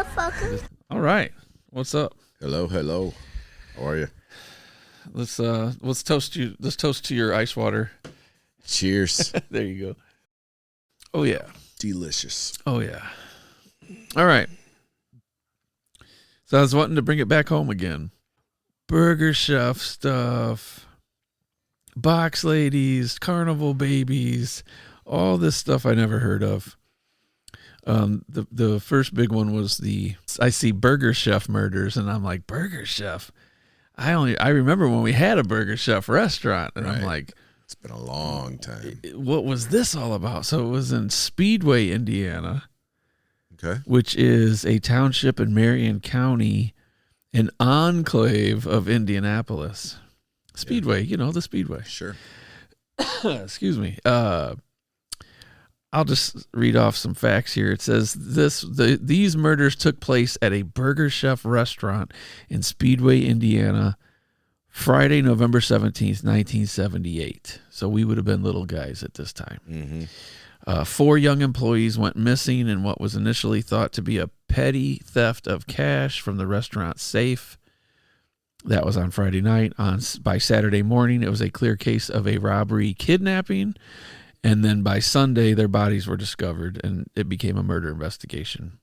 motherfucker. All right. What's up? Hello. How are you? Let's toast you. Let's toast to your ice water. Cheers. There you go. Oh yeah. Delicious. Oh yeah. All right. So I was wanting to bring it back home again. Burger Chef stuff, box ladies, carnival babies, all this stuff I never heard of. The first big one was I see Burger Chef murders, and I'm like, Burger Chef? I remember when we had a Burger Chef restaurant, and right. I'm like, it's been a long time. What was this all about? So it was in Speedway, Indiana, okay, which is a township in Marion County, an enclave of Indianapolis. Speedway, you know, the Speedway. Sure. Excuse me. I'll just read off some facts here. It says these murders took place at a Burger Chef restaurant in Speedway, Indiana, Friday, November 17th, 1978. So we would have been little guys at this time. Mm-hmm. 4 young employees went missing in what was initially thought to be a petty theft of cash from the restaurant safe. That was on Friday night. By Saturday morning, it was a clear case of a robbery kidnapping. And then by Sunday, their bodies were discovered, and it became a murder investigation.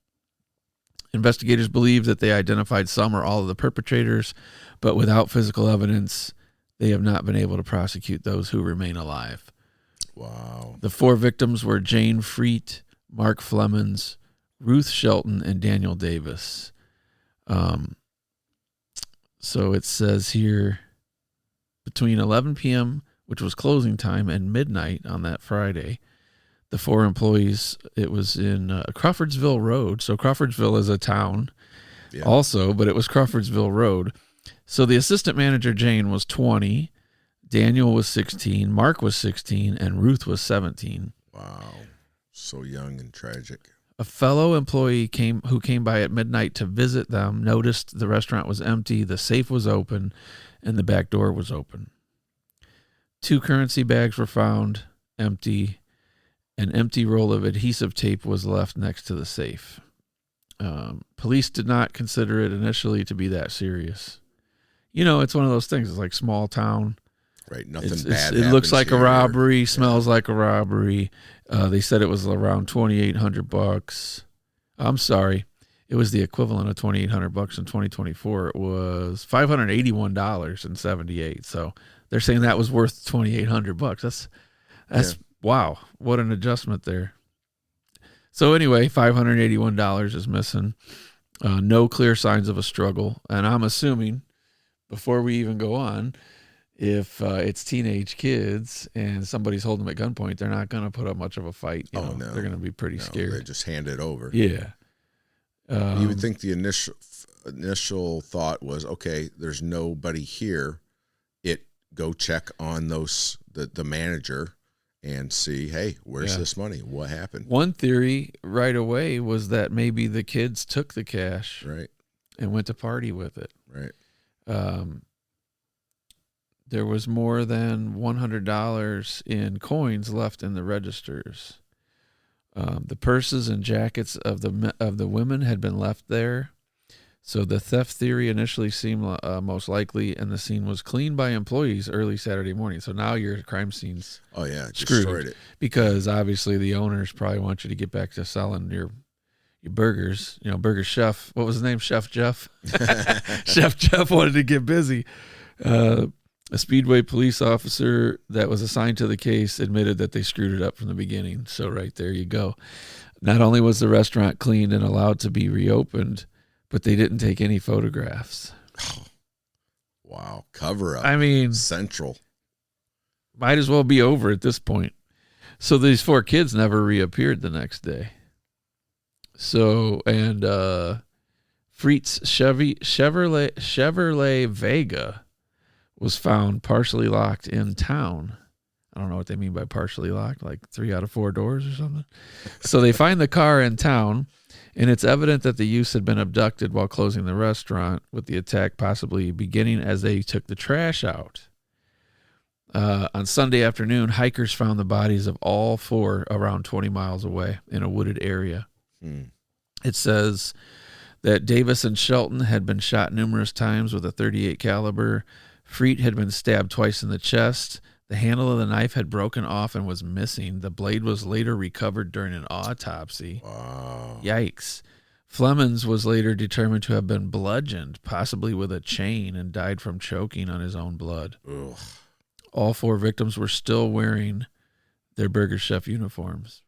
Investigators believe that they identified some or all of the perpetrators, but without physical evidence, they have not been able to prosecute those who remain alive. Wow. The 4 victims were Jane Freet, Mark Flemons, Ruth Shelton, and Daniel Davis. So it says here, between 11 p.m., which was closing time, and midnight on that Friday, the 4 employees, it was in Crawfordsville Road. So Crawfordsville is a town also, but it was Crawfordsville Road. So the assistant manager, Jane, was 20, Daniel was 16, Mark was 16, and Ruth was 17. Wow. So young and tragic. A fellow employee who came by at midnight to visit them noticed the restaurant was empty, the safe was open, and the back door was open. 2 currency bags were found empty. An empty roll of adhesive tape was left next to the safe. Police did not consider it initially to be that serious. You know, it's one of those things. It's like small town. Right. Nothing bad. It looks like a robbery, smells like a robbery. They said it was around $2,800. I'm sorry. It was the equivalent of $2,800 in 2024. It was $581.78. So they're saying that was worth $2,800. That's wow. What an adjustment there. So anyway, $581 is missing. No clear signs of a struggle. And I'm assuming, before we even go on, if it's teenage kids and somebody's holding them at gunpoint, they're not going to put up much of a fight. No. They're going to be pretty scared. They just hand it over. Yeah. You would think the initial thought was, okay, there's nobody here. Go check on the manager and see, hey, where's this money? What happened? One theory right away was that maybe the kids took the cash and went to party with it. Right. There was more than $100 in coins left in the registers. The purses and jackets of the women had been left there. So the theft theory initially seemed most likely, and the scene was cleaned by employees early Saturday morning. So now your crime scene's destroyed it. Because obviously the owners probably want you to get back to selling your burgers. You know, Burger Chef. What was his name? Chef Jeff. Chef Jeff wanted to get busy. A Speedway police officer that was assigned to the case admitted that they screwed it up from the beginning. So right there you go. Not only was the restaurant cleaned and allowed to be reopened, but they didn't take any photographs. Oh, wow. Cover up. I mean, central. Might as well be over at this point. So these 4 kids never reappeared the next day. So, and Freet's Chevrolet Vega was found partially locked in town. I don't know what they mean by partially locked, like 3 out of 4 doors or something. So they find the car in town. And it's evident that the youths had been abducted while closing the restaurant, with the attack possibly beginning as they took the trash out. On Sunday afternoon, hikers found the bodies of all 4 around 20 miles away in a wooded area. It says that Davis and Shelton had been shot numerous times with a .38 caliber. Freet had been stabbed twice in the chest. The handle of the knife had broken off and was missing. The blade was later recovered during an autopsy. Wow. Yikes. Flemons was later determined to have been bludgeoned, possibly with a chain, and died from choking on his own blood. Ugh. All 4 victims were still wearing their Burger Chef uniforms.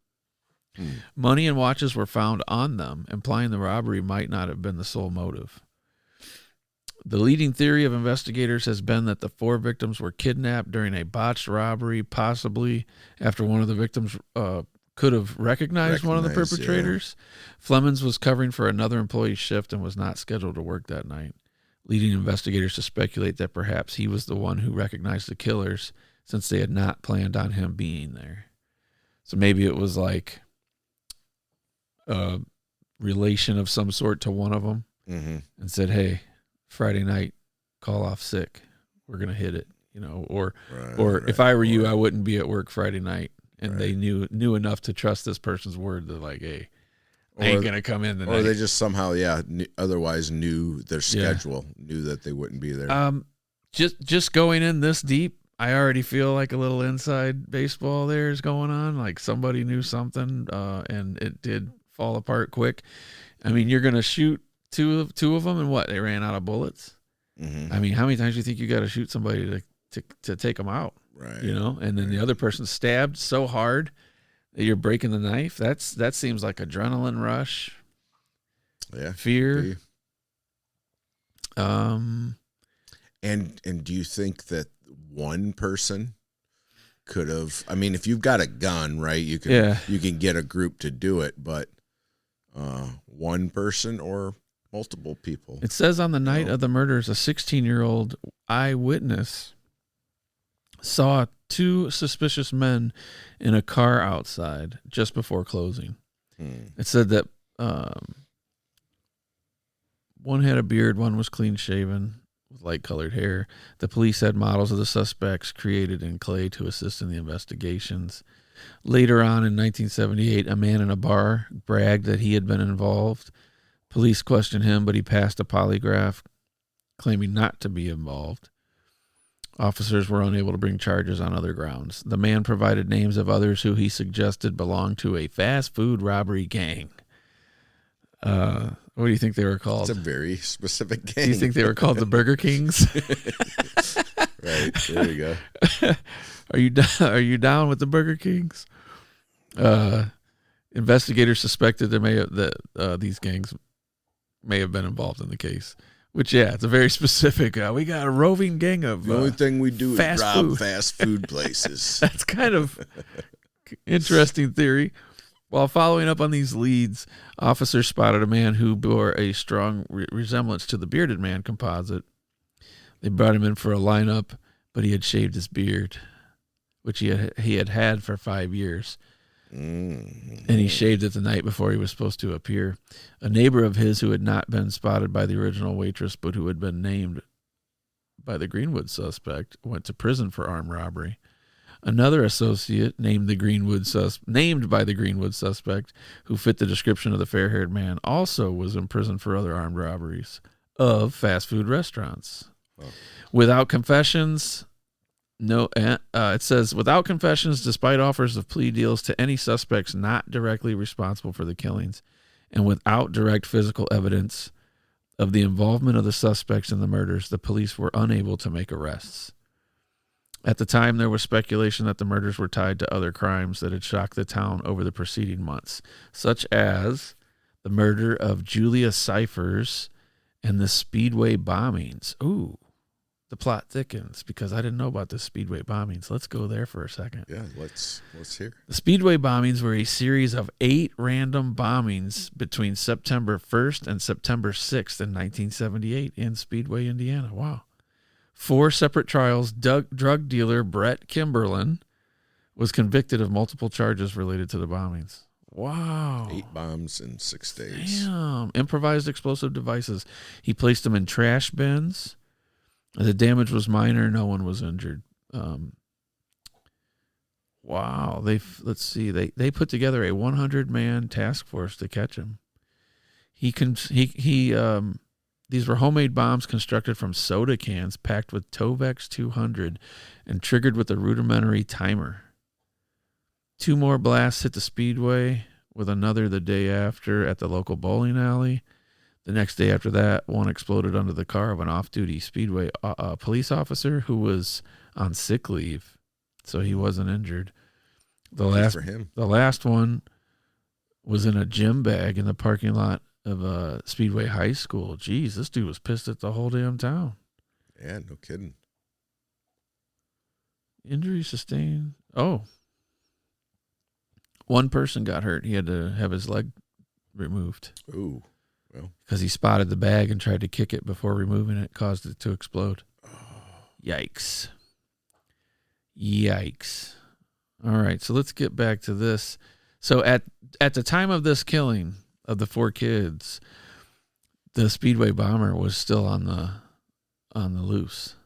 Money and watches were found on them, implying the robbery might not have been the sole motive. The leading theory of investigators has been that the 4 victims were kidnapped during a botched robbery, possibly after one of the victims could have recognized one of the perpetrators. Yeah. Flemons was covering for another employee's shift and was not scheduled to work that night, leading investigators to speculate that perhaps he was the one who recognized the killers, since they had not planned on him being there. So maybe it was like a relation of some sort to one of them, and said, hey, Friday night, call off sick. We're going to hit it, or if I were you, I wouldn't be at work Friday night. And they knew enough to trust this person's word that, like, hey, I ain't going to come in tonight. Or they just somehow, otherwise knew their schedule, knew that they wouldn't be there. Just going in this deep, I already feel like a little inside baseball there is going on. Like somebody knew something, and it did fall apart quick. I mean, you're going to shoot two of them, and what? They ran out of bullets. I mean, how many times do you think you got to shoot somebody to take them out? Right. And then the other person stabbed so hard that you're breaking the knife. That seems like adrenaline rush. Yeah. Fear. And do you think that one person could have? I mean, if you've got a gun, right, you can get a group to do it, but one person or multiple people. It says on the night of the murders, a 16-year-old eyewitness saw 2 suspicious men in a car outside just before closing. It said that one had a beard, one was clean shaven with light colored hair. The police had models of the suspects created in clay to assist in the investigations. Later on in 1978, a man in a bar bragged that he had been involved. Police questioned him, but he passed a polygraph, claiming not to be involved. Officers were unable to bring charges on other grounds. The man provided names of others who he suggested belonged to a fast food robbery gang. What do you think they were called? It's a very specific gang. Do you think they were called the Burger Kings? Right. There you go. Are you down with the Burger Kings? Investigators suspected these gangs may have been involved in the case. Which, it's a very specific. We got a roving gang of. The only thing we do is rob fast food places. That's kind of interesting theory. While following up on these leads, officers spotted a man who bore a strong resemblance to the bearded man composite. They brought him in for a lineup, but he had shaved his beard, which he had for 5 years. And he shaved it the night before he was supposed to appear. A neighbor of his who had not been spotted by the original waitress, but who had been named by the Greenwood suspect, went to prison for armed robbery. Another associate named by the Greenwood suspect, who fit the description of the fair-haired man, also was in prison for other armed robberies of fast food restaurants. Oh. Without confessions. It says, without confessions, despite offers of plea deals to any suspects not directly responsible for the killings, and without direct physical evidence of the involvement of the suspects in the murders, the police were unable to make arrests. At the time, there was speculation that the murders were tied to other crimes that had shocked the town over the preceding months, such as the murder of Julia Cyphers and the Speedway bombings. Ooh. The plot thickens because I didn't know about the Speedway bombings. Let's go there for a second. Yeah, let's hear. The Speedway bombings were a series of 8 random bombings between September 1st and September 6th in 1978 in Speedway, Indiana. Wow. 4 separate trials. Drug dealer Brett Kimberlin was convicted of multiple charges related to the bombings. Wow. 8 bombs in 6 days. Damn. Improvised explosive devices. He placed them in trash bins. The damage was minor. No one was injured. Wow. They put together a 100-man task force to catch him. These were homemade bombs constructed from soda cans packed with Tovex 200 and triggered with a rudimentary timer. 2 more blasts hit the speedway, with another the day after at the local bowling alley. The next day after that, one exploded under the car of an off-duty speedway police officer who was on sick leave, so he wasn't injured. The last one was in a gym bag in the parking lot of a Speedway High School. Jeez, this dude was pissed at the whole damn town. Yeah, no kidding. Injury sustained. Oh. One person got hurt. He had to have his leg removed. Ooh, well. Because he spotted the bag and tried to kick it before removing it, caused it to explode. Oh. Yikes. All right, so let's get back to this. So at the time of this killing of the 4 kids, the Speedway bomber was still on the loose,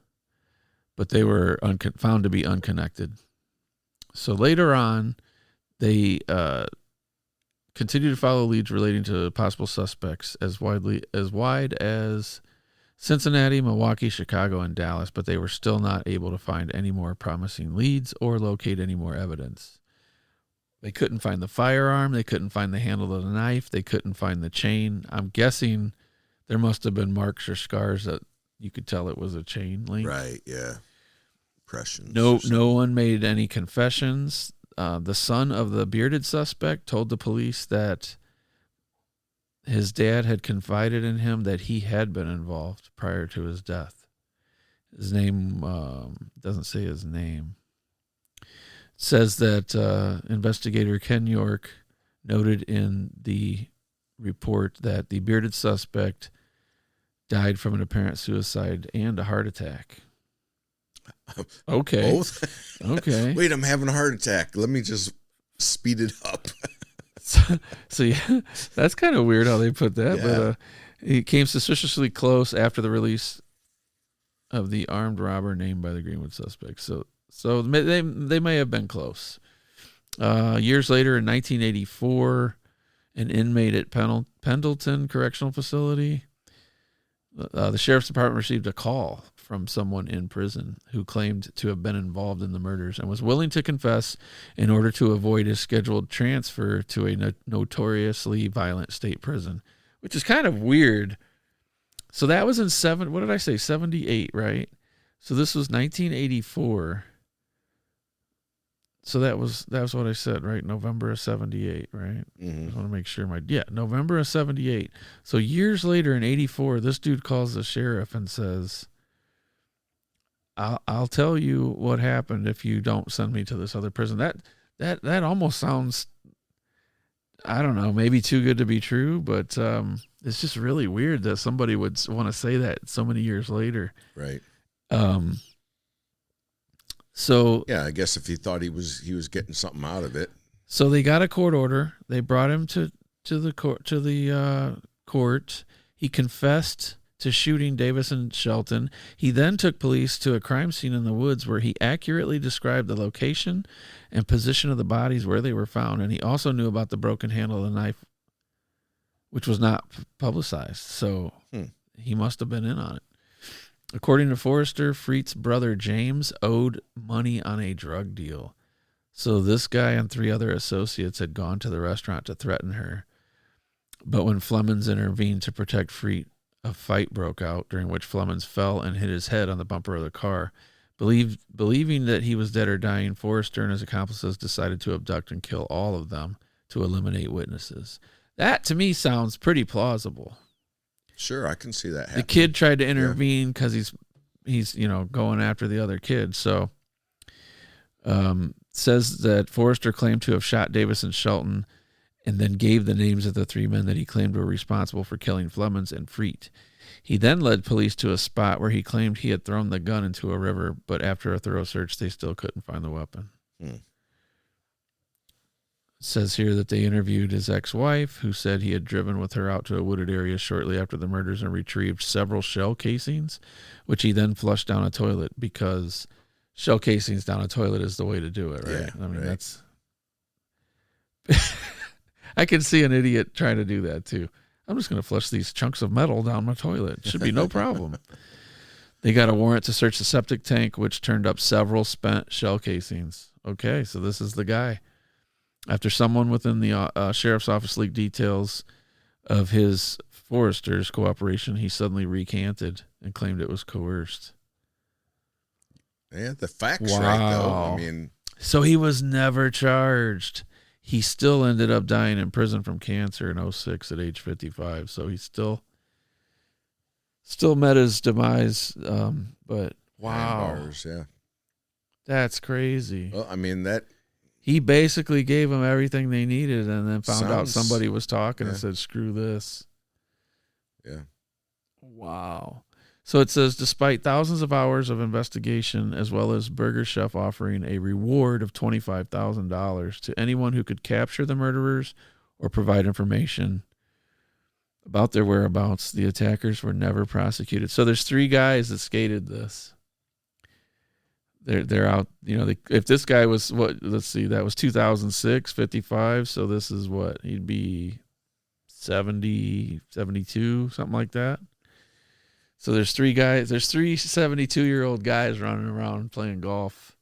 but they were found to be unconnected. So later on, they continued to follow leads relating to possible suspects as wide as Cincinnati, Milwaukee, Chicago, and Dallas, but they were still not able to find any more promising leads or locate any more evidence. They couldn't find the firearm. They couldn't find the handle of the knife. They couldn't find the chain. I'm guessing there must have been marks or scars that you could tell it was a chain link. Right, yeah. Impressions. No one made any confessions. The son of the bearded suspect told the police that his dad had confided in him that he had been involved prior to his death. His name doesn't say his name. It says that investigator Ken York noted in the report that the bearded suspect died from an apparent suicide and a heart attack. Okay. Both? Okay. Wait, I'm having a heart attack. Let me just speed it up. So yeah, that's kind of weird how they put that. Yeah. But he came suspiciously close after the release of the armed robber named by the Greenwood suspects. So they may have been close. Years later, in 1984, an inmate at Pendleton Correctional Facility, the sheriff's department received a call from someone in prison who claimed to have been involved in the murders and was willing to confess in order to avoid his scheduled transfer to a notoriously violent state prison, which is kind of weird. So that was in 78, right? So this was 1984. So that was what I said, right? November of 78, right? Mm-hmm. I want to make sure November of 78. So years later in 84, this dude calls the sheriff and says, I'll tell you what happened if you don't send me to this other prison. That almost sounds, I don't know, maybe too good to be true, but it's just really weird that somebody would want to say that so many years later. Right. So yeah, I guess if he thought he was getting something out of it. So they got a court order. They brought him to the court. He confessed to shooting Davis and Shelton. He then took police to a crime scene in the woods where he accurately described the location and position of the bodies where they were found, and he also knew about the broken handle of the knife, which was not publicized. So he must have been in on it. According to Forrester, Freet's brother James owed money on a drug deal. So this guy and 3 other associates had gone to the restaurant to threaten her. But when Flemons intervened to protect Freet, a fight broke out during which Flemons fell and hit his head on the bumper of the car. Believing that he was dead or dying, Forrester and his accomplices decided to abduct and kill all of them to eliminate witnesses. That, to me, sounds pretty plausible. Sure, I can see that happening. The kid tried to intervene because he's going after the other kid. So says that Forrester claimed to have shot Davis and Shelton and then gave the names of the 3 men that he claimed were responsible for killing Flemons and Freet. He then led police to a spot where he claimed he had thrown the gun into a river, but after a thorough search, they still couldn't find the weapon. It says here that they interviewed his ex-wife, who said he had driven with her out to a wooded area shortly after the murders and retrieved several shell casings, which he then flushed down a toilet because shell casings down a toilet is the way to do it, right? Yeah, that's... I can see an idiot trying to do that too. I'm just going to flush these chunks of metal down my toilet. It should be no problem. They got a warrant to search the septic tank, which turned up several spent shell casings. Okay, so this is the guy. After someone within the sheriff's office leaked details of his forester's cooperation, he suddenly recanted and claimed it was coerced. Yeah, the facts right, though. I mean, so he was never charged. He still ended up dying in prison from cancer in 2006 at age 55. So he still met his demise. But wow, bars, yeah, that's crazy. Well, I mean that he basically gave them everything they needed, and then found out somebody was talking and said, "Screw this." Yeah. Wow. So it says, despite thousands of hours of investigation, as well as Burger Chef offering a reward of $25,000 to anyone who could capture the murderers or provide information about their whereabouts, the attackers were never prosecuted. So there's 3 guys that skated this. They're out, if this guy was, let's see, that was 2006, 55. So this is what, he'd be 70, 72, something like that. So there's 3 guys, there's 3 72-year-old guys running around playing golf,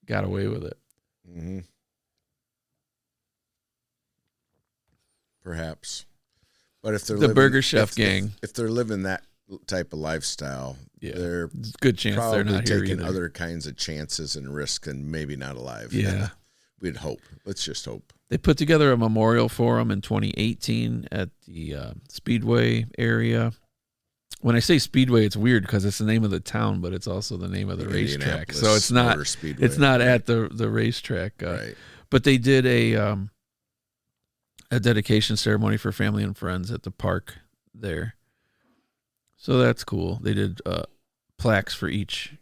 got away with it. Mm-hmm. Perhaps. But if they're the Burger Chef gang, if they're living that type of lifestyle, they're good chance they're not here taking either. Other kinds of chances and risks, and maybe not alive. Yeah. We'd hope. Let's just hope. They put together a memorial for him in 2018 at the Speedway area. When I say Speedway, it's weird because it's the name of the town, but it's also the name of the racetrack. So it's not at the racetrack. Right. But they did a dedication ceremony for family and friends at the park there. So that's cool. They did plaques for each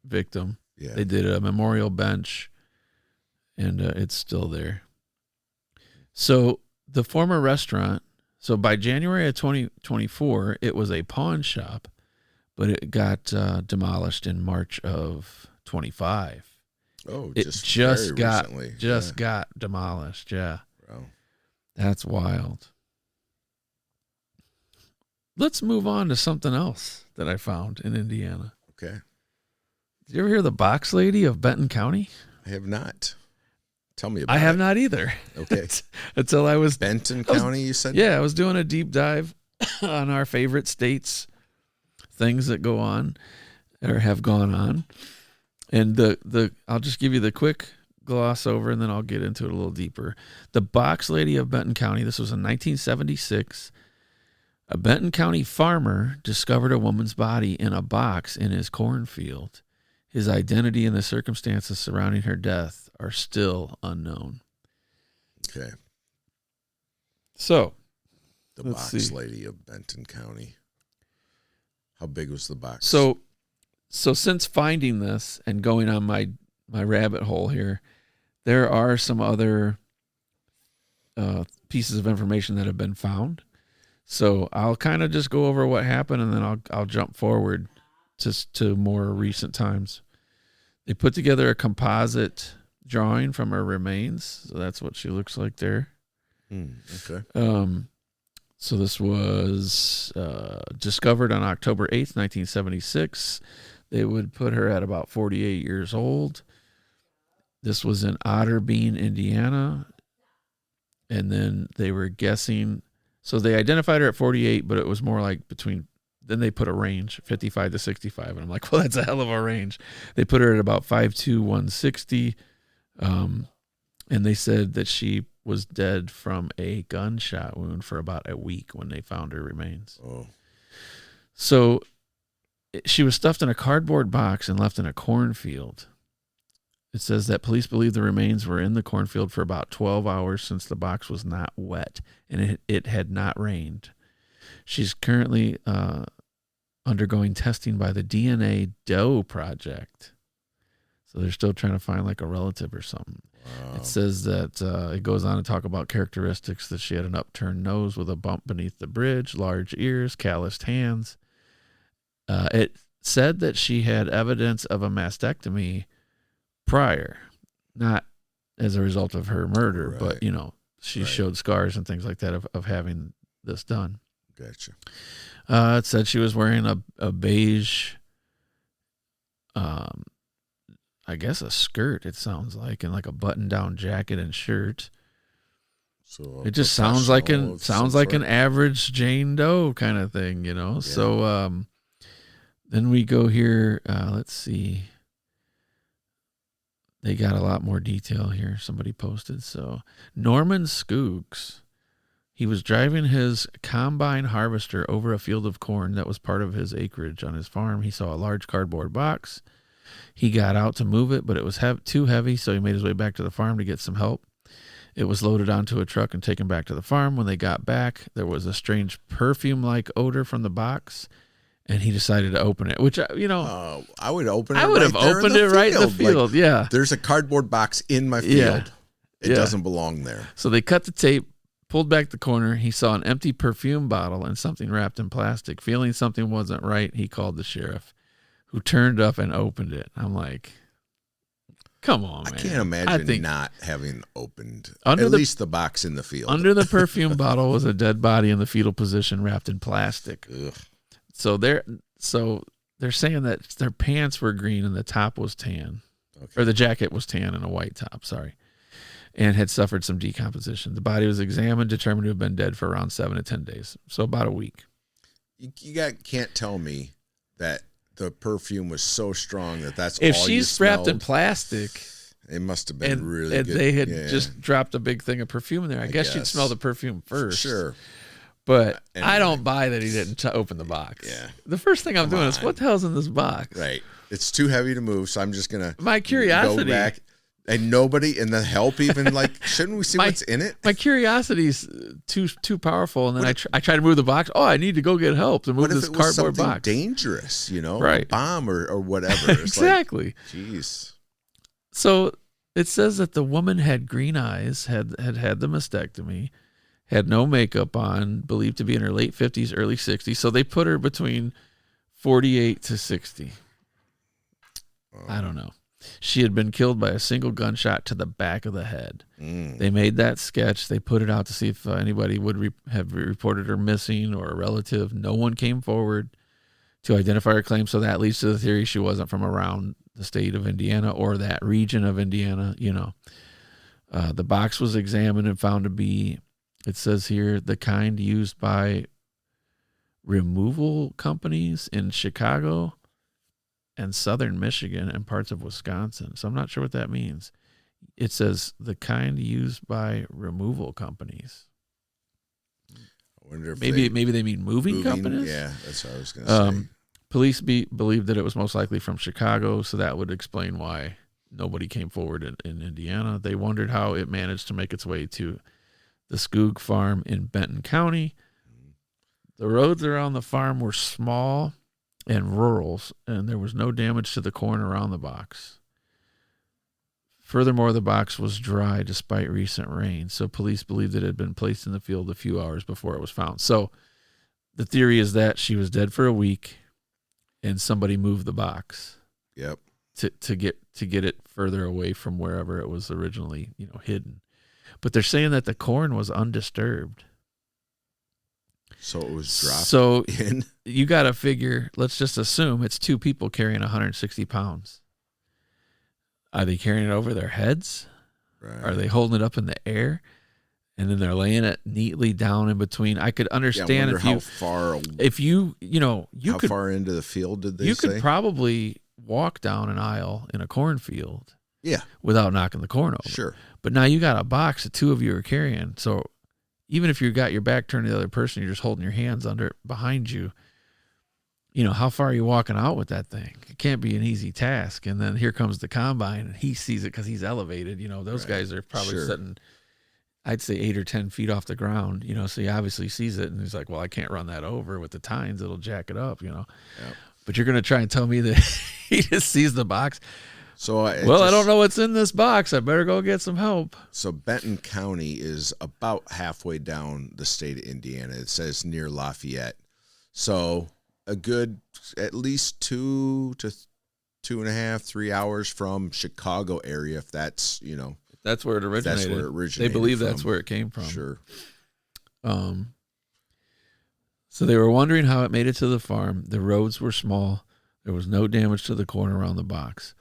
victim. Yeah. They did a memorial bench, and it's still there. So the former restaurant, so by January of 2024, it was a pawn shop, but it got demolished in March of 25. Oh, it just got recently. got demolished. Yeah. Wow. That's wild. Let's move on to something else that I found in Indiana. Okay. Did you ever hear the box lady of Benton County? I have not. Tell me about it. I have not either. Okay. Until I was... Benton County, you said? Yeah, I was doing a deep dive on our favorite states, things that go on or have gone on. And I'll just give you the quick gloss over, and then I'll get into it a little deeper. The box lady of Benton County, this was in 1976. A Benton County farmer discovered a woman's body in a box in his cornfield. His identity and the circumstances surrounding her death are still unknown. Okay. So, the box lady of Benton County. How big was the box? So since finding this and going on my rabbit hole here, there are some other pieces of information that have been found. So I'll kind of just go over what happened, and then I'll jump forward to more recent times. They put together a composite drawing from her remains. So that's what she looks like there. Okay. So this was discovered on October 8th, 1976. They would put her at about 48 years old. This was in Otterbein, Indiana. And then they were guessing. So they identified her at 48, but it was more like then they put a range, 55 to 65. And I'm like, well, that's a hell of a range. They put her at about 5'2", 160. And they said that she was dead from a gunshot wound for about a week when they found her remains. Oh. So she was stuffed in a cardboard box and left in a cornfield. It says that police believe the remains were in the cornfield for about 12 hours since the box was not wet and it had not rained. She's currently undergoing testing by the DNA Doe Project. So they're still trying to find like a relative or something. Wow. It says that it goes on to talk about characteristics that she had an upturned nose with a bump beneath the bridge, large ears, calloused hands. It said that she had evidence of a mastectomy prior, not as a result of her murder, Right. but she showed scars and things like that of having this done. Gotcha. It said she was wearing a beige, I guess a skirt, it sounds like, and like a button-down jacket and shirt. So it just sounds like an average Jane Doe kind of thing, you know. Yeah. So then we go here. Let's see. They got a lot more detail here. Somebody posted. So Norman Skooks, he was driving his combine harvester over a field of corn that was part of his acreage on his farm. He saw a large cardboard box. He got out to move it, but it was too heavy, so he made his way back to the farm to get some help. It was loaded onto a truck and taken back to the farm. When they got back, there was a strange perfume-like odor from the box, and he decided to open it, which, you know. I would open it. I would have opened it right in the field, yeah. There's a cardboard box in my field. It doesn't belong there. So they cut the tape, pulled back the corner. He saw an empty perfume bottle and something wrapped in plastic. Feeling something wasn't right, he called the sheriff, who turned up and opened it. I'm like, come on, man. I can't imagine not having opened at least the box in the field. Under the perfume bottle was a dead body in the fetal position wrapped in plastic. Ugh. So they're saying that their pants were green and the top was tan. Okay. Or the jacket was tan and a white top, sorry. And had suffered some decomposition. The body was examined, determined to have been dead for around 7 to 10 days. So about a week. You can't tell me that the perfume was so strong that's if all she's wrapped in plastic, it must have been really good. They had just dropped a big thing of perfume in there. I guess you'd smell the perfume first. Sure. But anyway. I don't buy that he didn't open the box. Yeah. The first thing I'm doing is, what the hell's in this box? Right. It's too heavy to move, so I'm just going to my curiosity. Go back. And nobody, and the help even, like, shouldn't we see what's in it? My curiosity's too powerful, and then I try to move the box. Oh, I need to go get help to move this cardboard box. Dangerous, you know, right? A bomb or whatever. It's exactly. Jeez. So it says that the woman had green eyes, had the mastectomy, had no makeup on, believed to be in her late 50s, early 60s. So they put her between 48 to 60. I don't know. She had been killed by a single gunshot to the back of the head. They made that sketch. They put it out to see if anybody would have reported her missing or a relative. No one came forward to identify her claim, so that leads to the theory she wasn't from around the state of Indiana or that region of Indiana. You know, the box was examined and found to be, it says here, the kind used by removal companies in Chicago and southern Michigan and parts of Wisconsin. So I'm not sure what that means. It says the kind used by removal companies. I wonder if maybe they mean moving companies. Yeah, that's what I was going to say. Police believed that it was most likely from Chicago, so that would explain why nobody came forward in Indiana. They wondered how it managed to make its way to the Skoog farm in Benton County. The roads around the farm were small and rural, and there was no damage to the corn around the box. Furthermore, the box was dry despite recent rain, so police believed it had been placed in the field a few hours before it was found. So the theory is that she was dead for a week and somebody moved the box. Yep. To get it further away from wherever it was originally, hidden. But they're saying that the corn was undisturbed. So it was dropped in? You got to figure, let's just assume it's two people carrying 160 pounds. Are they carrying it over their heads? Right. Are they holding it up in the air? And then they're laying it neatly down in between. I could understand how far into the field did they say? You could probably walk down an aisle in a cornfield. Yeah. Without knocking the corn over. Sure. But now you got a box that two of you are carrying. So even if you got your back turned to the other person, you're just holding your hands under it behind you. How far are you walking out with that thing? It can't be an easy task. And then here comes the combine, and he sees it because he's elevated. Those guys are probably sitting, I'd say 8 or 10 feet off the ground. So he obviously sees it, and he's like, well, I can't run that over with the tines. It'll jack it up, Yep. But you're going to try and tell me that he just sees the box. So I don't know what's in this box. I better go get some help. So Benton County is about halfway down the state of Indiana. It says near Lafayette. So a good at least 2 to 2.5, 3 hours from Chicago area, if that's, that's where it originated. That's where it originated. They believe that's where it came from. Sure. So they were wondering how it made it to the farm. The roads were small. There was no damage to the corn around the box.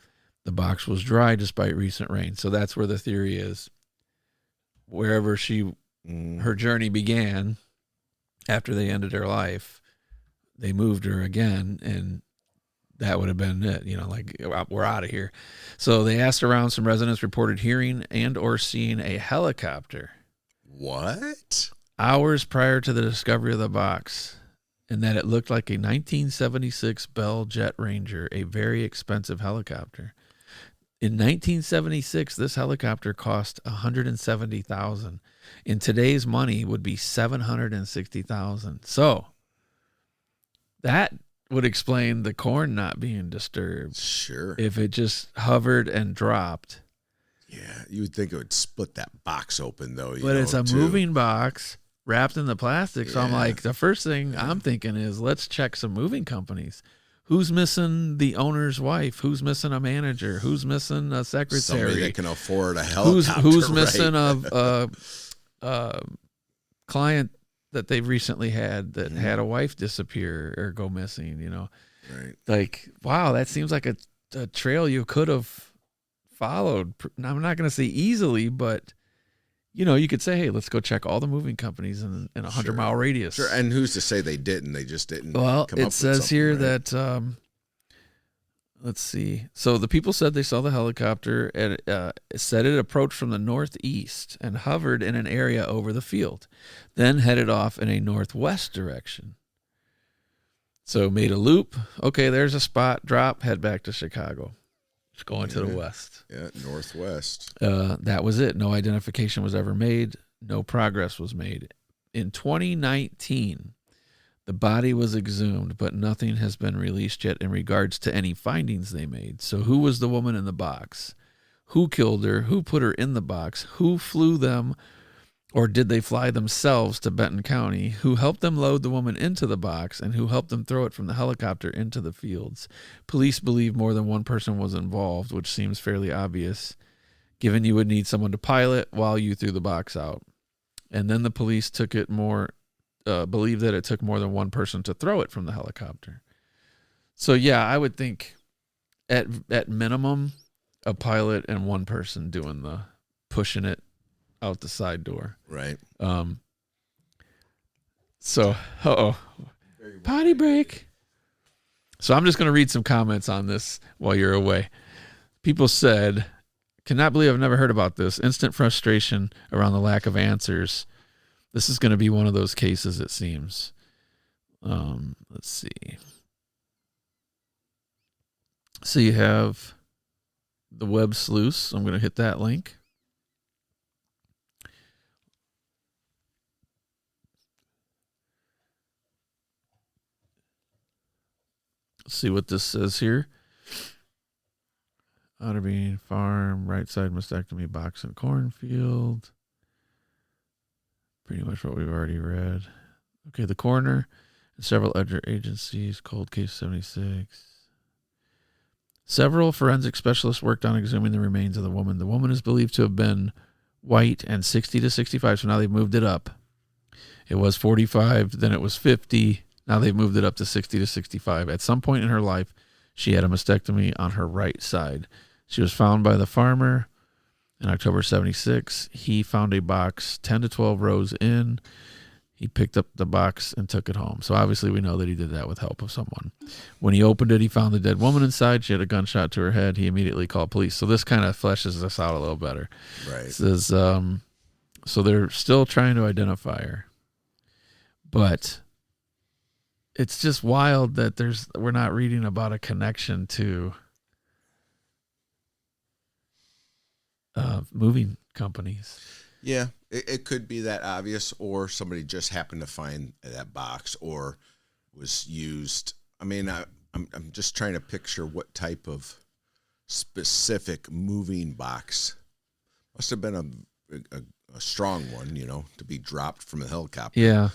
The box was dry despite recent rain. So that's where the theory is. Wherever her journey began after they ended her life, they moved her again, and that would have been it, like, we're out of here. So they asked around. Some residents reported hearing and or seeing a helicopter. What? Hours prior to the discovery of the box, and that it looked like a 1976 Bell Jet Ranger, a very expensive helicopter. In 1976, this helicopter cost $170,000. In today's money, would be $760,000. So that would explain the corn not being disturbed. Sure. If it just hovered and dropped. Yeah, you would think it would split that box open, though. But it's a moving box wrapped in the plastic. So I'm like, the first thing I'm thinking is, let's check some moving companies. Who's missing the owner's wife? Who's missing a manager? Who's missing a secretary? Somebody that can afford a helicopter. Who's missing a client that they've recently had that had a wife disappear or go missing, Right. Like, wow, that seems like a trail you could have followed. Now, I'm not going to say easily, but you could say, hey, let's go check all the moving companies in a 100-mile radius. Sure, and who's to say they didn't? They just didn't. Well, come up it says with here right? that, let's see. So the people said they saw the helicopter, and said it approached from the northeast and hovered in an area over the field, then headed off in a northwest direction. So made a loop. Okay, there's a spot. Drop. Head back to Chicago. It's going to the west. Yeah, northwest. That was it. No identification was ever made. No progress was made. In 2019, the body was exhumed, but nothing has been released yet in regards to any findings they made. So who was the woman in the box? Who killed her? Who put her in the box? Who flew them, or did they fly themselves to Benton County? Who helped them load the woman into the box, and who helped them throw it from the helicopter into the fields? Police believe more than one person was involved, which seems fairly obvious, given you would need someone to pilot while you threw the box out. And then the police believe that it took more than one person to throw it from the helicopter. So yeah, I would think at minimum, a pilot and one person doing the pushing it out the side door. Right. So, potty break. So I'm just going to read some comments on this while you're away. People said, cannot believe I've never heard about this. Instant frustration around the lack of answers. This is going to be one of those cases, it seems. Let's see. So you have the web sleuths. I'm going to hit that link. Let's see what this says here. Otterbean Farm, right side mastectomy box and cornfield. Pretty much what we've already read. Okay, the coroner and several other agencies, cold case 76. Several forensic specialists worked on exhuming the remains of the woman. The woman is believed to have been white and 60 to 65, so now they've moved it up. It was 45, then it was 50. Now they've moved it up to 60 to 65. At some point in her life, she had a mastectomy on her right side. She was found by the farmer in October 76. He found a box 10 to 12 rows in. He picked up the box and took it home. So obviously we know that he did that with help of someone. When he opened it, he found the dead woman inside. She had a gunshot to her head. He immediately called police. So this kind of fleshes this out a little better. Right. It says, so they're still trying to identify her. But it's just wild that we're not reading about a connection to moving companies. Yeah, it could be that obvious, or somebody just happened to find that box, or was used. I mean, I'm just trying to picture what type of specific moving box. Must have been a strong one, to be dropped from a helicopter. Yeah.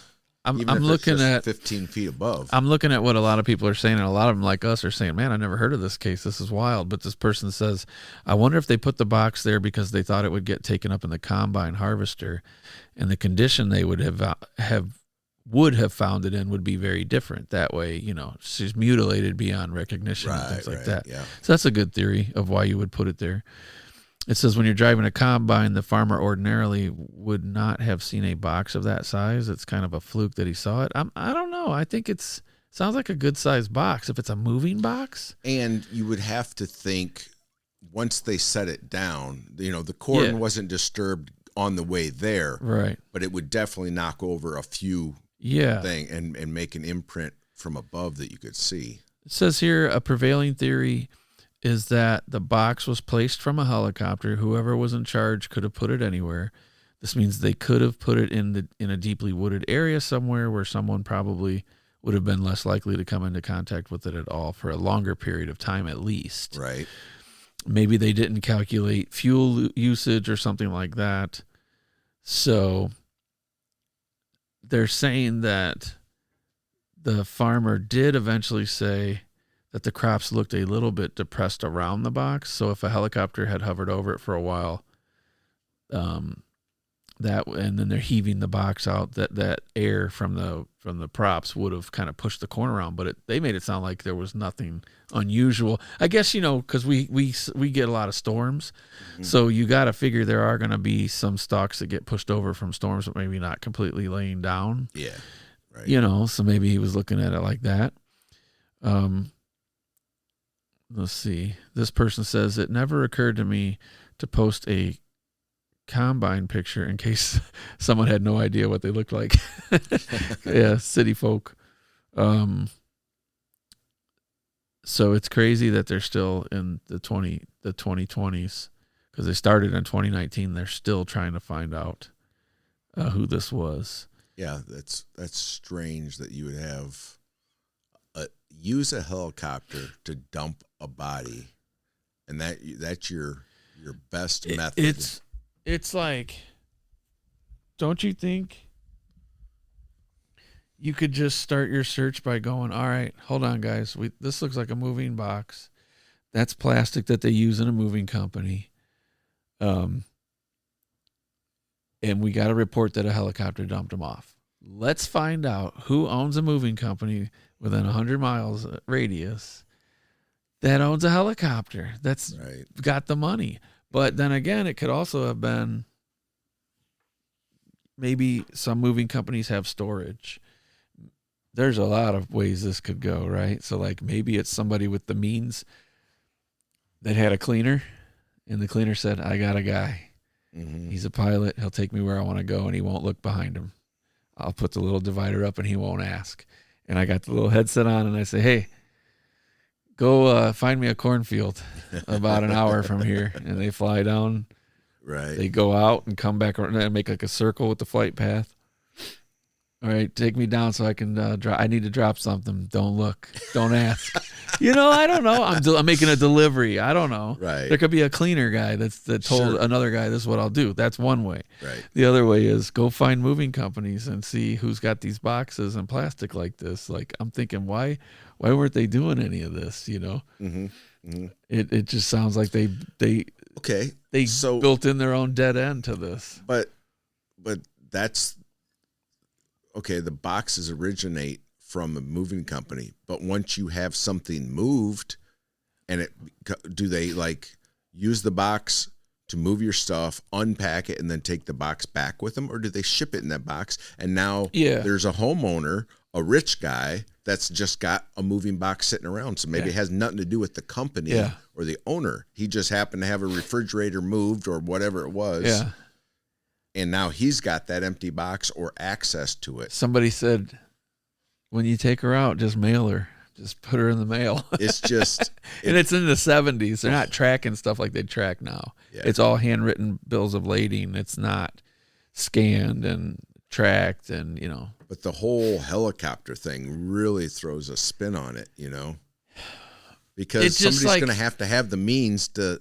I'm looking at 15 feet above. I'm looking at what a lot of people are saying, and a lot of them, like us, are saying, man, I never heard of this case. This is wild. But this person says, I wonder if they put the box there because they thought it would get taken up in the combine harvester, and the condition they would have would have found it in would be very different. That way, she's mutilated beyond recognition and things like that. Yeah. So that's a good theory of why you would put it there. It says when you're driving a combine, the farmer ordinarily would not have seen a box of that size. It's kind of a fluke that he saw it. I don't know. I think sounds like a good sized box if it's a moving box. And you would have to think once they set it down, the cordon wasn't disturbed on the way there. Right. But it would definitely knock over a few thing and make an imprint from above that you could see. It says here a prevailing theory is that the box was placed from a helicopter. Whoever was in charge could have put it anywhere. This means they could have put it in a deeply wooded area somewhere where someone probably would have been less likely to come into contact with it at all for a longer period of time at least. Right. Maybe they didn't calculate fuel usage or something like that. So they're saying that the farmer did eventually say that the crops looked a little bit depressed around the box. So if a helicopter had hovered over it for a while, and then they're heaving the box out, that air from the props would have kind of pushed the corn around. But they made it sound like there was nothing unusual. I guess, because we get a lot of storms. Mm-hmm. So you got to figure there are going to be some stalks that get pushed over from storms, but maybe not completely laying down. Yeah. Right. So maybe he was looking at it like that. Let's see. This person says, it never occurred to me to post a combine picture in case someone had no idea what they looked like. Yeah, city folk. So it's crazy that they're still in the 2020s because they started in 2019. They're still trying to find out who this was. Yeah, that's strange that you would have use a helicopter to dump a body, and that's your best method. It's like, don't you think you could just start your search by going, all right, hold on, guys. This looks like a moving box. That's plastic that they use in a moving company. And we got a report that a helicopter dumped them off. Let's find out who owns a moving company within 100 miles radius that owns a helicopter that's got the money. But then again, it could also have been maybe some moving companies have storage. There's a lot of ways this could go, right? So like maybe it's somebody with the means that had a cleaner, and the cleaner said, I got a guy. Mm-hmm. He's a pilot. He'll take me where I want to go, and he won't look behind him. I'll put the little divider up, and he won't ask. And I got the little headset on, and I say, hey, go find me a cornfield about an hour from here. And they fly down. Right. They go out and come back and make like a circle with the flight path. All right, take me down so I can drop. I need to drop something. Don't look. Don't ask. I don't know. I'm making a delivery. I don't know. Right. There could be a cleaner guy that told another guy, this is what I'll do. That's one way. Right. The other way is go find moving companies and see who's got these boxes and plastic like this. Like, I'm thinking, why weren't they doing any of this? Mm-hmm. Mm-hmm. It just sounds like they built in their own dead end to this. But that's okay. The boxes originate from a moving company, but once you have something moved, and do they like use the box to move your stuff, unpack it, and then take the box back with them, or do they ship it in that box? And now there's a homeowner, a rich guy that's just got a moving box sitting around. So maybe it has nothing to do with the company or the owner. He just happened to have a refrigerator moved or whatever it was. Yeah. And now he's got that empty box or access to it. Somebody said, when you take her out, just mail her. Just put her in the mail. It's just... and it's in the 70s. They're not tracking stuff like they track now. Yeah. It's all handwritten bills of lading. It's not scanned and tracked and, But the whole helicopter thing really throws a spin on it, Because somebody's going to have the means to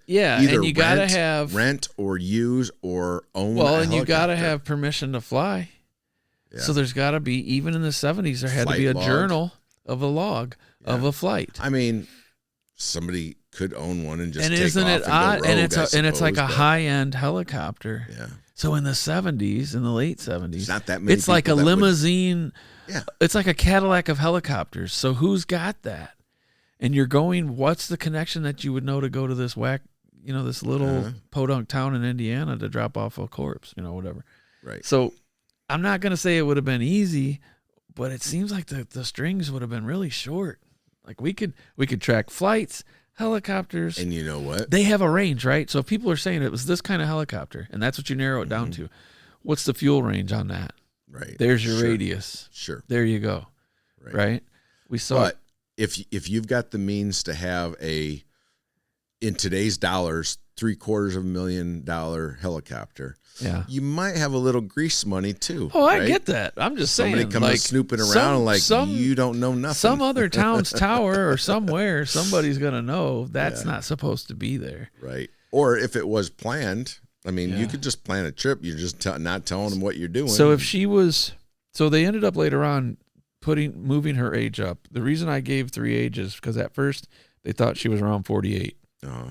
either and you gotta have rent or use or own. Well, and you got to have permission to fly. Yeah. So there's got to be, even in the 70s, there had to be a journal of a log of a flight. I mean, somebody could own one and just take isn't off it and odd? go rogue, And it's like a high-end helicopter. Yeah. So in the 70s, in the late 70s, it's not that many. It's like a limousine. Yeah. It's like a Cadillac of helicopters. So who's got that? And you're going, what's the connection that you would know to go to this this little podunk town in Indiana to drop off a corpse, whatever. Right. So I'm not going to say it would have been easy, but it seems like the strings would have been really short. Like we could track flights, helicopters. And you know what? They have a range, right? So if people are saying it was this kind of helicopter, and that's what you narrow it down to, what's the fuel range on that? Right. There's your radius. Sure. There you go. Right? We saw. But if you've got the means to have in today's dollars, $750,000 helicopter, you might have a little grease money too. Oh, I get that. I'm just saying. Somebody comes snooping around you don't know nothing. Some other town's tower or somewhere, somebody's going to know that's not supposed to be there. Right. Or if it was planned, you could just plan a trip. You're just not telling them what you're doing. So if so they ended up later on moving her age up. The reason I gave 3 ages, because at first they thought she was around 48. Uh-huh.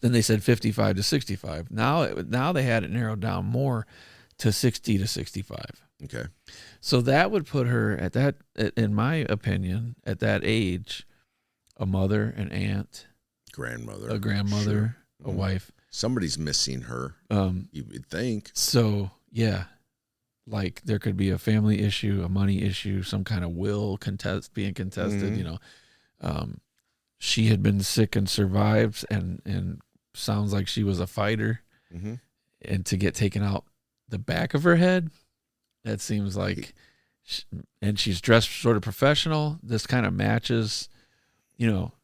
Then they said 55 to 65. Now they had it narrowed down more to 60 to 65. Okay. So that would put her at that, in my opinion, at that age, a mother, an aunt, grandmother, a grandmother, a wife. Somebody's missing her. You would think. So yeah, like there could be a family issue, a money issue, some kind of will being contested. She had been sick and survived, and sounds like she was a fighter. Mm-hmm. And to get taken out the back of her head, that seems like, and she's dressed sort of professional. This kind of matches,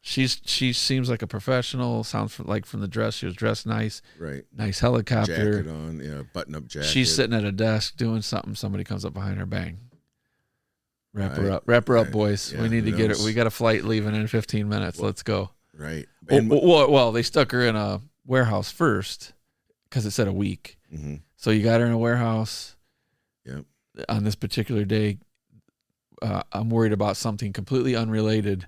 she seems like a professional. Sounds like from the dress, she was dressed nice. Right. Nice helicopter. Jacket on, button-up jacket. She's sitting at a desk doing something. Somebody comes up behind her, bang. Wrap her up, boys. Yeah, we need to get her. We got a flight leaving in 15 minutes. Let's go. Right. Well, they stuck her in a warehouse first because it said a week. Mm-hmm. So you got her in a warehouse. Yep. On this particular day, I'm worried about something completely unrelated.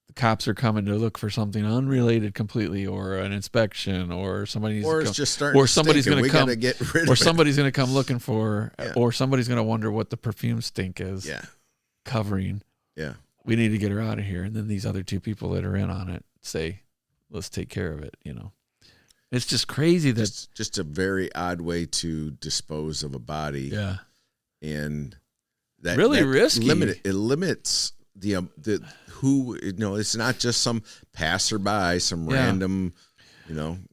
The cops are coming to look for something unrelated completely, or an inspection, or somebody needs to come, just starting. Or somebody's going to come. Or of somebody's going to come looking for, or somebody's going to wonder what the perfume stink is. Yeah. Covering. Yeah. We need to get her out of here. And then these other 2 people that are in on it say, let's take care of it. It's just crazy that just a very odd way to dispose of a body. Yeah. And that really risky. It limits the who, it's not just some passerby, some random,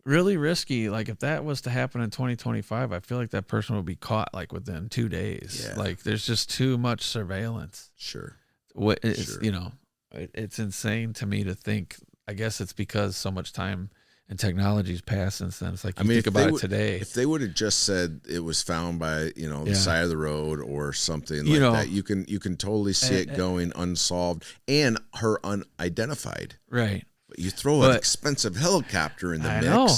really risky. Like if that was to happen in 2025, I feel like that person would be caught like within 2 days. Yeah. Like there's just too much surveillance. Sure. It's insane to me to think. I guess it's because so much time and technology's passed since then. It's like think about it today. If they would have just said it was found by the side of the road or something like that, you can totally see it going unsolved and her unidentified. Right. But you throw an expensive helicopter in the mix. Know.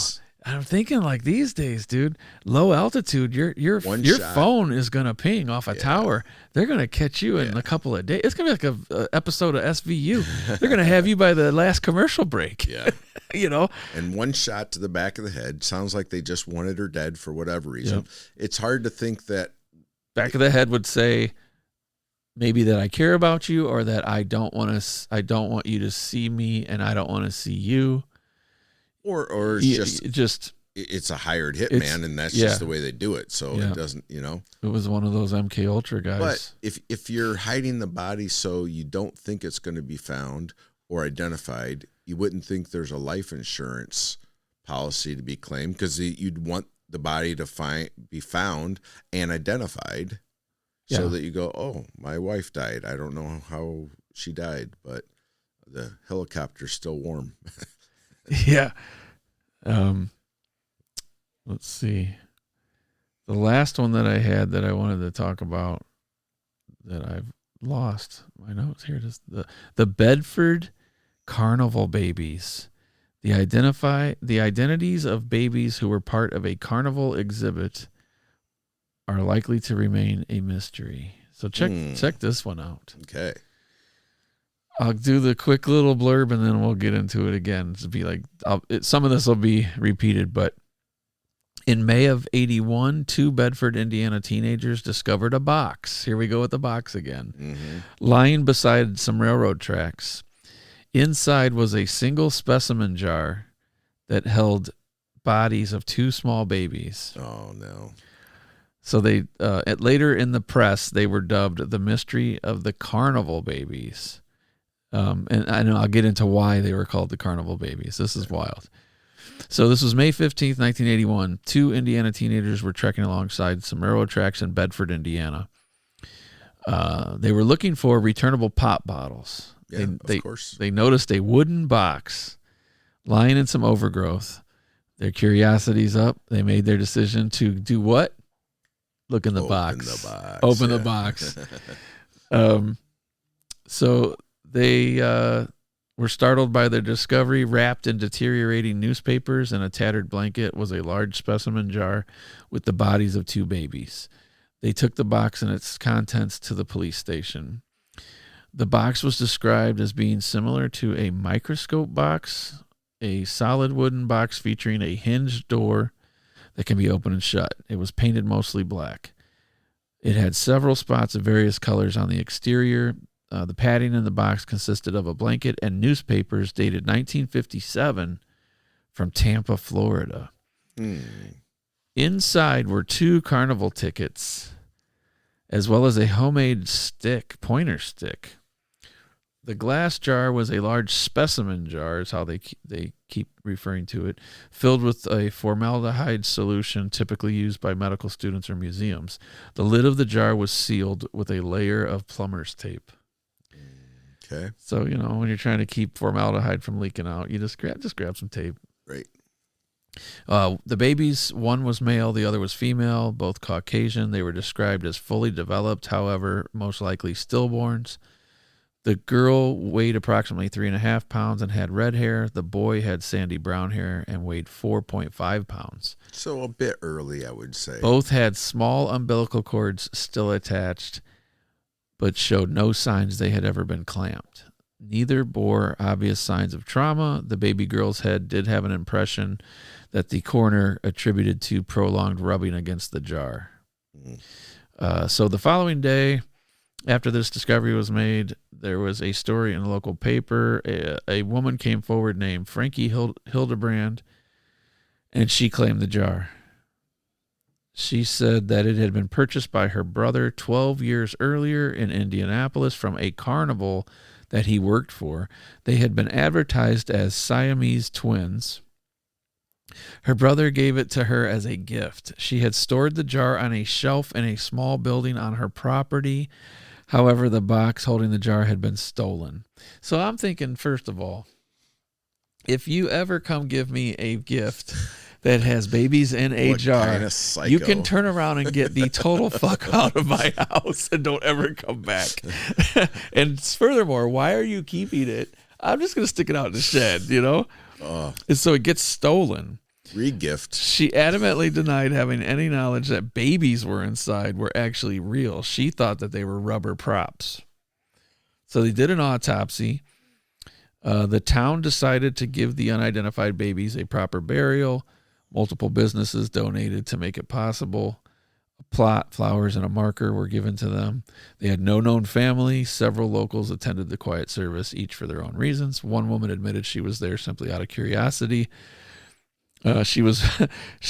I'm thinking like these days, dude, low altitude, your phone is going to ping off a tower. They're going to catch you in a couple of days. It's going to be like a episode of SVU. They're going to have you by the last commercial break. Yeah. And one shot to the back of the head. Sounds like they just wanted her dead for whatever reason. Yep. It's hard to think that back of the head would say maybe that I care about you, or that I don't want you to see me and I don't want to see you. Or it's a hired hitman, and that's just the way they do it. So it doesn't, It was one of those MK Ultra guys. But if you're hiding the body so you don't think it's going to be found or identified, you wouldn't think there's a life insurance policy to be claimed, because you'd want the body to be found and identified, so that you go, oh, my wife died. I don't know how she died, but the helicopter's still warm. Yeah. Let's see. The last one that I had that I wanted to talk about that I've lost my notes here. Just the Bedford Carnival babies. The identities of babies who were part of a carnival exhibit are likely to remain a mystery. So check this one out. Okay. I'll do the quick little blurb and then we'll get into it again. To be like, some of this will be repeated, but In May of 81, 2 Bedford, Indiana teenagers discovered a box. Here we go with the box again. Lying beside some railroad tracks. Inside was a single specimen jar that held bodies of 2 small babies. Oh, no. So they later in the press, they were dubbed the mystery of the Carnival babies. And I know I'll get into why they were called the Carnival babies. This is wild. So this was May 15th, 1981. 2 Indiana teenagers were trekking alongside some railroad tracks in Bedford, Indiana. They were looking for returnable pop bottles. Yeah, of course. They noticed a wooden box lying in some overgrowth. Their curiosity's up. They made their decision to do what? Look in the box. Open the box. So they were startled by their discovery. Wrapped in deteriorating newspapers and a tattered blanket was a large specimen jar with the bodies of 2 babies. They took the box and its contents to the police station. The box was described as being similar to a microscope box, a solid wooden box featuring a hinged door that can be opened and shut. It was painted mostly black. It had several spots of various colors on the exterior. The padding in the box consisted of a blanket and newspapers dated 1957 from Tampa, Florida. Inside were 2 Carnival tickets, as well as a homemade pointer stick. The glass jar was a large specimen jar, is how they keep referring to it, filled with a formaldehyde solution typically used by medical students or museums. The lid of the jar was sealed with a layer of plumber's tape. Okay. So, when you're trying to keep formaldehyde from leaking out, you just grab some tape. Right. The babies, one was male, the other was female, both Caucasian. They were described as fully developed, however, most likely stillborns. The girl weighed approximately 3.5 pounds and had red hair. The boy had sandy brown hair and weighed 4.5 pounds. So a bit early, I would say. Both had small umbilical cords still attached, but showed no signs they had ever been clamped. Neither bore obvious signs of trauma. The baby girl's head did have an impression that the coroner attributed to prolonged rubbing against the jar. So the following day, after this discovery was made, there was a story in a local paper. A woman came forward named Frankie Hildebrand, and she claimed the jar. She said that it had been purchased by her brother 12 years earlier in Indianapolis from a carnival that he worked for. They had been advertised as Siamese twins. Her brother gave it to her as a gift. She had stored the jar on a shelf in a small building on her property. However, the box holding the jar had been stolen. So I'm thinking, first of all, if you ever come give me a gift that has babies in a jar, you can turn around and get the total fuck out of my house and don't ever come back. And furthermore, why are you keeping it? I'm just going to stick it out in the shed, And so it gets stolen. Regift. She adamantly denied having any knowledge that babies were inside were actually real. She thought that they were rubber props. So they did an autopsy. The town decided to give the unidentified babies a proper burial. Multiple businesses donated to make it possible. A plot, flowers, and a marker were given to them. They had no known family. Several locals attended the quiet service, each for their own reasons. One woman admitted she was there simply out of curiosity. She was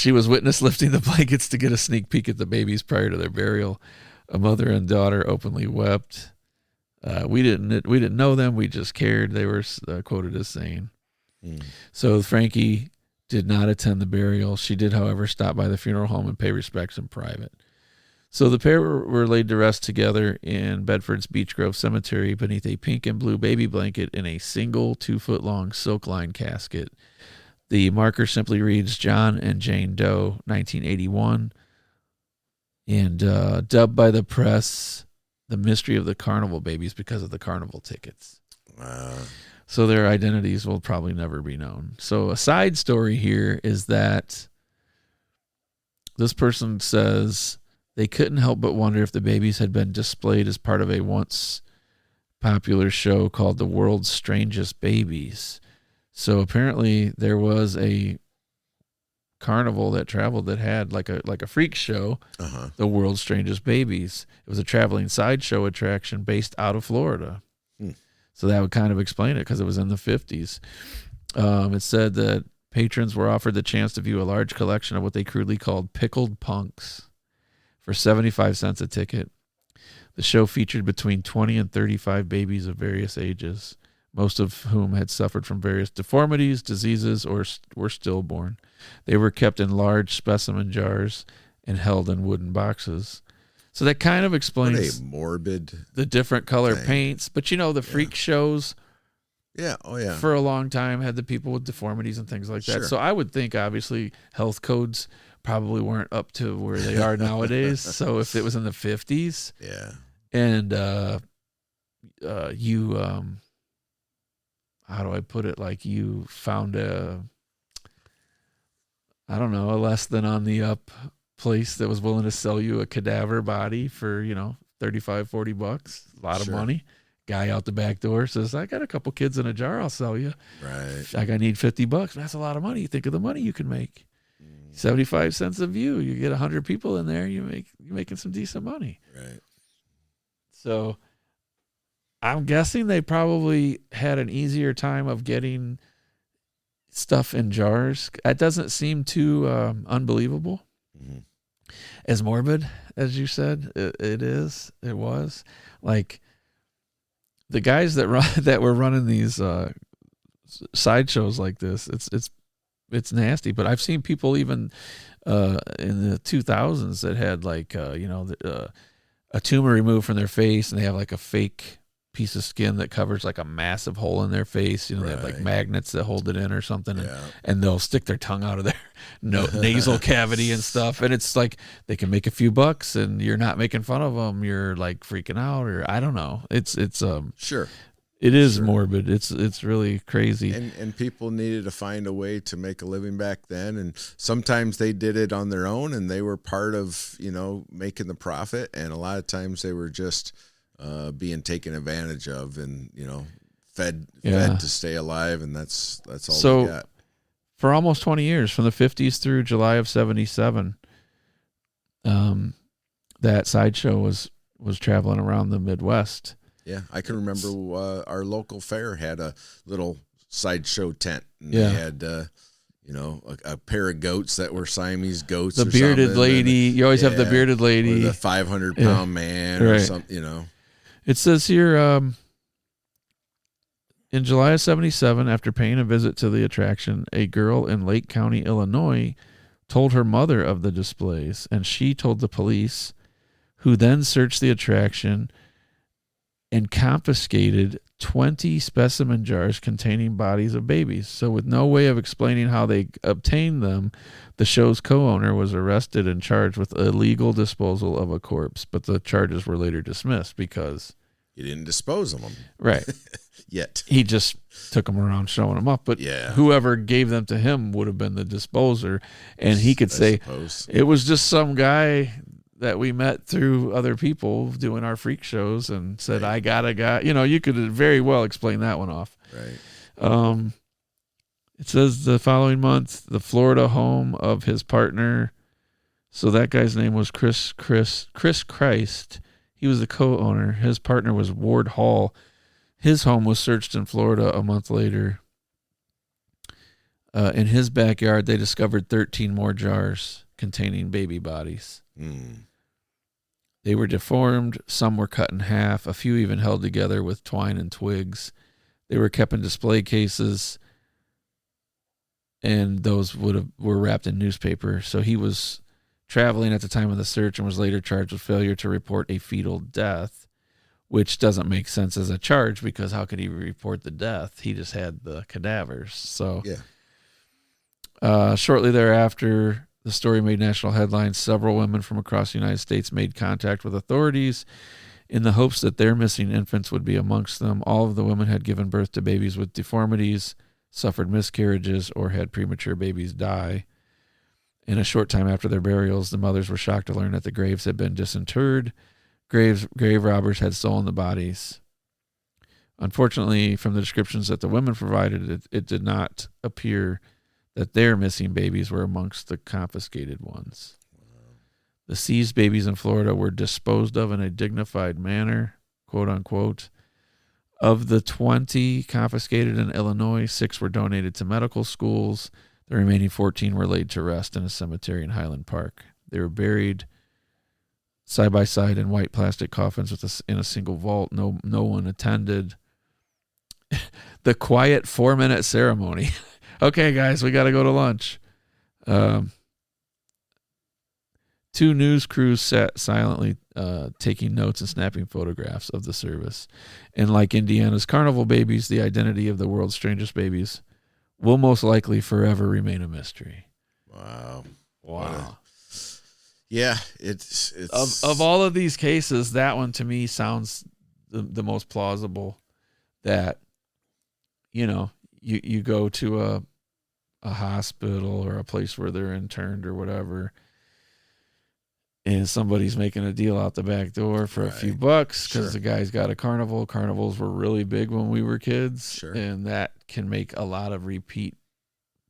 witness lifting the blankets to get a sneak peek at the babies prior to their burial. A mother and daughter openly wept. We didn't know them. We just cared. They were quoted as saying. So Frankie did not attend the burial. She did, however, stop by the funeral home and pay respects in private. So the pair were laid to rest together in Bedford's Beech Grove Cemetery beneath a pink and blue baby blanket in a single 2-foot-long silk-lined casket. The marker simply reads John and Jane Doe, 1981, and dubbed by the press the mystery of the Carnival babies because of the Carnival tickets. So their identities will probably never be known. So a side story here is that this person says they couldn't help but wonder if the babies had been displayed as part of a once popular show called The World's Strangest Babies. So apparently there was a Carnival that traveled that had like a freak show, The World's Strangest Babies. It was a traveling sideshow attraction based out of Florida. So that would kind of explain it because it was in the 50s. It said that patrons were offered the chance to view a large collection of what they crudely called pickled punks for 75 cents a ticket. The show featured between 20 and 35 babies of various ages, most of whom had suffered from various deformities, diseases, or were stillborn. They were kept in large specimen jars and held in wooden boxes. So that kind of explains what a morbid the different color paints. But the freak shows for a long time had the people with deformities and things like that. So I would think obviously health codes probably weren't up to where they are nowadays. So if it was in the 50s and you how do I put it, like you found a less than on the up place that was willing to sell you a cadaver body for, $35, $40, a lot of money. Guy out the back door says, I got a couple kids in a jar, I'll sell you. Right. Like, I need $50. That's a lot of money. You think of the money you can make. 75 cents a view. You get 100 people in there, you're making some decent money. Right. So I'm guessing they probably had an easier time of getting stuff in jars. That doesn't seem too unbelievable. As morbid as you said it was. Like, the guys that were running these sideshows like this, it's nasty. But I've seen people even in the 2000s that had like a tumor removed from their face, and they have like a fake piece of skin that covers like a massive hole in their face. They have like magnets that hold it in or something, and they'll stick their tongue out of their nasal cavity and stuff. And it's like they can make a few bucks, and you're not making fun of them. You're like freaking out, or I don't know. It's sure. It is morbid. It's really crazy. And people needed to find a way to make a living back then, and sometimes they did it on their own, and they were part of making the profit, and a lot of times they were just being taken advantage of, and fed to stay alive, and that's all they got. For almost 20 years, from the 50s through July of 1977, that sideshow was traveling around the Midwest. Yeah, I can remember our local fair had a little sideshow tent, and they had a pair of goats that were Siamese goats. The bearded lady, you always have the bearded lady, or the 500-pound man, or something. It says here, in July of 1977, after paying a visit to the attraction, a girl in Lake County, Illinois, told her mother of the displays, and she told the police, who then searched the attraction and confiscated 20 specimen jars containing bodies of babies. So with no way of explaining how they obtained them, the show's co-owner was arrested and charged with illegal disposal of a corpse, but the charges were later dismissed because he didn't dispose of them. Right. Yet. He just took them around showing them up, but whoever gave them to him would have been the disposer, and he could say, it was just some guy that we met through other people doing our freak shows and said, I got a guy. You could very well explain that one off. Right. It says the following month, the Florida home of his partner. So that guy's name was Chris Christ. He was the co-owner. His partner was Ward Hall. His home was searched in Florida a month later. In his backyard, they discovered 13 more jars containing baby bodies. They were deformed. Some were cut in half. A few even held together with twine and twigs. They were kept in display cases, and those were wrapped in newspaper. So he was traveling at the time of the search and was later charged with failure to report a fetal death, which doesn't make sense as a charge because how could he report the death? He just had the cadavers. So shortly thereafter, the story made national headlines. Several women from across the United States made contact with authorities in the hopes that their missing infants would be amongst them. All of the women had given birth to babies with deformities, suffered miscarriages, or had premature babies die. In a short time after their burials, the mothers were shocked to learn that the graves had been disinterred. Grave robbers had stolen the bodies. Unfortunately, from the descriptions that the women provided, it did not appear that their missing babies were amongst the confiscated ones. The seized babies in Florida were disposed of in a dignified manner, quote unquote. Of the 20 confiscated in Illinois, 6 were donated to medical schools. The remaining 14 were laid to rest in a cemetery in Highland Park. They were buried side by side in white plastic coffins in a single vault. No one attended the quiet 4-minute ceremony. Okay, guys, we got to go to lunch. 2 news crews sat silently taking notes and snapping photographs of the service. And like Indiana's Carnival babies, the identity of the world's strangest babies will most likely forever remain a mystery. Wow. Yeah, it's of all of these cases, that one to me sounds the most plausible. That, you go to a hospital or a place where they're interned or whatever, and somebody's making a deal out the back door for a few bucks because the guy's got a carnival. Carnivals were really big when we were kids, and that can make a lot of repeat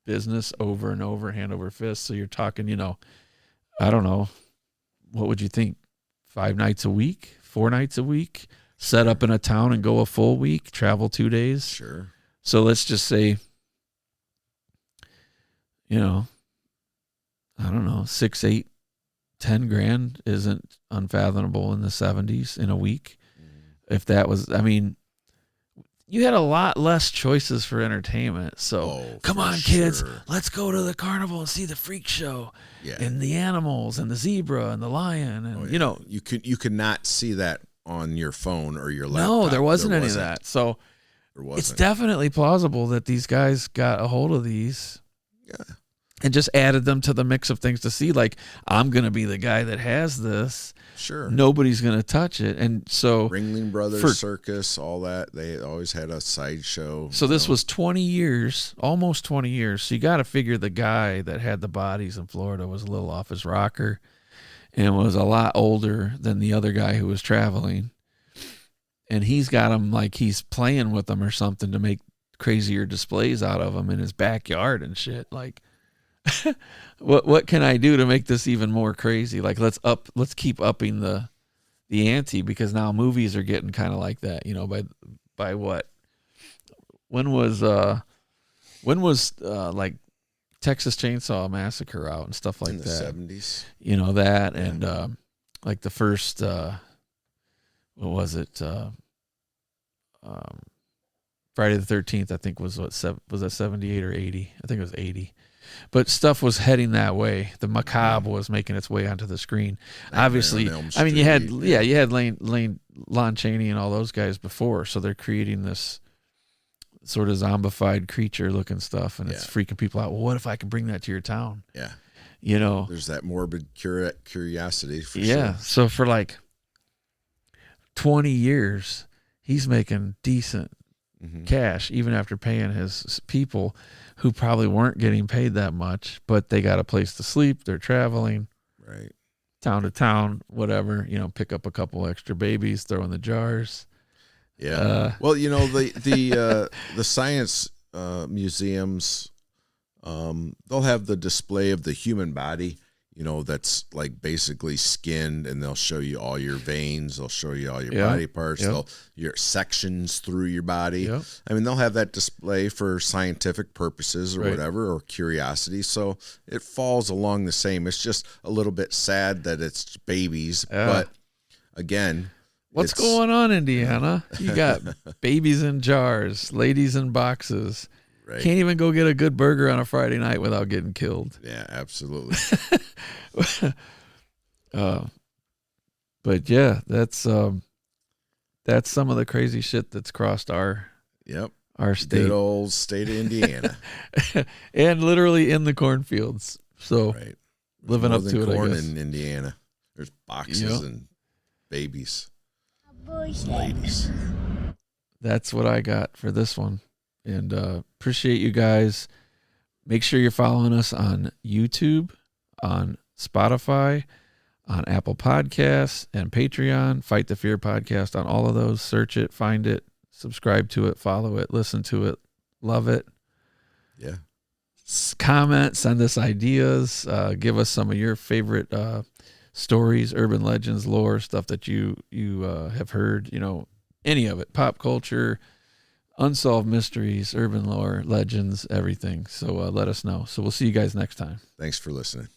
business over and over, hand over fist. So you're talking, I don't know, what would you think? 5 nights a week, 4 nights a week, set up in a town and go a full week, travel 2 days. Sure. So let's just say, I don't know, 6, 8, 10 grand isn't unfathomable in the 70s in a week. If that was, you had a lot less choices for entertainment. So come on, kids, let's go to the carnival and see the freak show and the animals and the zebra and the lion. And, you could not see that on your phone or your laptop. No, there wasn't any of that. So it's definitely plausible that these guys got a hold of these. Yeah. And just added them to the mix of things to see. Like, I'm going to be the guy that has this. Sure. Nobody's going to touch it. And so Ringling Brothers Circus, all that. They always had a sideshow. So this was 20 years, almost 20 years. So you got to figure the guy that had the bodies in Florida was a little off his rocker and was a lot older than the other guy who was traveling. And he's got them like he's playing with them or something to make crazier displays out of them in his backyard and shit. Like, what can I do to make this even more crazy? Like, let's keep upping the ante, because now movies are getting kind of like that, by what? When was like Texas Chainsaw Massacre out and stuff like that? In the 70s. That and like the first what was it? Friday the 13th, I think was that 78 or 80? I think it was 80. But stuff was heading that way. The macabre was making its way onto the screen. Obviously, you had Lon Chaney and all those guys before, so they're creating this sort of zombified creature looking stuff, and it's freaking people out. Well, what if I can bring that to your town? Yeah. There's that morbid curiosity for sure. Yeah. So for like 20 years, he's making decent cash, even after paying his people who probably weren't getting paid that much, but they got a place to sleep. They're traveling town to town, whatever, pick up a couple extra babies, throw in the jars. Yeah. Well, the science museums, they'll have the display of the human body, that's like basically skinned, and they'll show you all your veins. They'll show you all your body parts. Your sections through your body. Yep. They'll have that display for scientific purposes or whatever, or curiosity. So it falls along the same. It's just a little bit sad that it's babies, but again, what's going on, Indiana? You got babies in jars, ladies in boxes. Right. Can't even go get a good burger on a Friday night without getting killed. Yeah, absolutely. But yeah, that's some of the crazy shit that's crossed our state. Good old state of Indiana. And literally in the cornfields. So living up to it, corn I guess. In Indiana. There's boxes and babies. Ladies. That's what I got for this one. And appreciate you guys. Make sure you're following us on YouTube, on Spotify, on Apple Podcasts, and Patreon. Fight the Fear Podcast on all of those. Search it, find it, subscribe to it, follow it, listen to it, love it. Yeah. comment, send us ideas, give us some of your favorite stories, urban legends, lore, stuff that you have heard, any of it, pop culture, unsolved mysteries, urban lore, legends, everything. So let us know. So we'll see you guys next time. Thanks for listening.